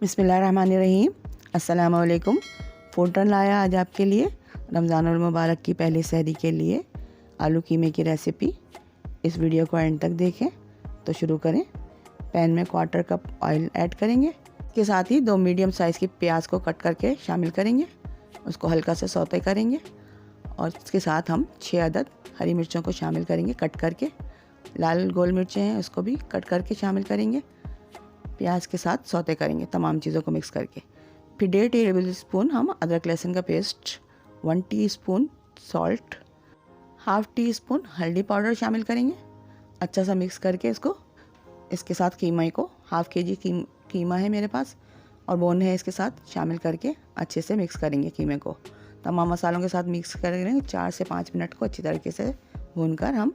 बिस्मिल्लाहिर्रहमानिर्रहीम। अस्सलाम वालेकुम। फूड ट्रेंड लाया आज आपके लिए रमज़ानुल मुबारक की पहली सहरी के लिए आलू कीमे की रेसिपी। इस वीडियो को एंड तक देखें। तो शुरू करें। पैन में 1/4 कप ऑयल ऐड करेंगे। इसके साथ ही 2 मीडियम साइज़ की प्याज को कट करके शामिल करेंगे। उसको हल्का से सौते करेंगे और इसके साथ हम 6 अदद हरी मिर्चों को शामिल करेंगे कट करके। लाल गोल मिर्चें हैं उसको भी कट करके शामिल करेंगे। प्याज के साथ सौते करेंगे तमाम चीज़ों को मिक्स करके। फिर 1.5 टेबल स्पून हम अदरक लहसुन का पेस्ट, 1 टीस्पून सॉल्ट, 1/2 टीस्पून हल्दी पाउडर शामिल करेंगे। अच्छा सा मिक्स करके इसके साथ कीमा को 1/2 केजी कीमा है मेरे पास और बोन है, इसके साथ शामिल करके अच्छे से मिक्स करेंगे कीमे को। तमाम मसालों के साथ मिक्स करेंगे। 4 से 5 मिनट को अच्छी तरीके से भूनकर हम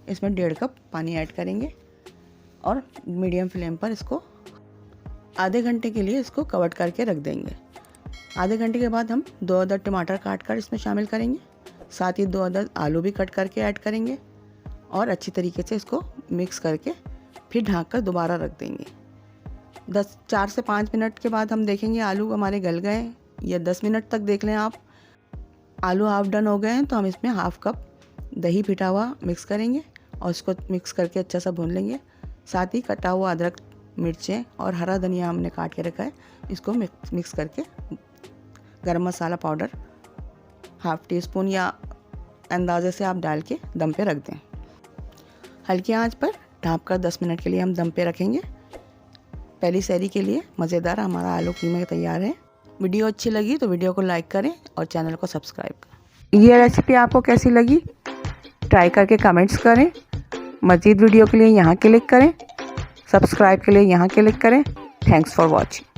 इसमें 1.5 कप पानी ऐड करेंगे और मीडियम फ्लेम पर इसको आधे घंटे के लिए इसको कवर करके रख देंगे। आधे घंटे के बाद हम 2 अदद टमाटर काट कर इसमें शामिल करेंगे। साथ ही 2 अदद आलू भी कट करके ऐड करेंगे और अच्छी तरीके से इसको मिक्स करके फिर ढक कर दोबारा रख देंगे। 4 से 5 मिनट के बाद हम देखेंगे आलू हमारे गल गए या 10 मिनट तक देख लें आप। आलू हाफ डन हो गए हैं तो हम इसमें 1/2 कप दही फिटा हुआ मिक्स करेंगे और इसको मिक्स करके अच्छा सा भून लेंगे। साथ ही कटा हुआ अदरक, मिर्चें और हरा धनिया हमने काट के रखा है, इसको मिक्स करके गरम मसाला पाउडर 1/2 टीस्पून या अंदाजे से आप डाल के दम पे रख दें। हल्की आंच पर ढक कर 10 मिनट के लिए हम दम पे रखेंगे। पहली सहरी के लिए मज़ेदार हमारा आलू कीमा तैयार है। वीडियो अच्छी लगी तो वीडियो को लाइक करें और चैनल को सब्सक्राइब करें। ये रेसिपी आपको कैसी लगी ट्राई करके कमेंट्स करें। मज़ीद वीडियो के लिए यहाँ क्लिक करें, सब्सक्राइब के लिए यहाँ क्लिक करें। Thanks for watching.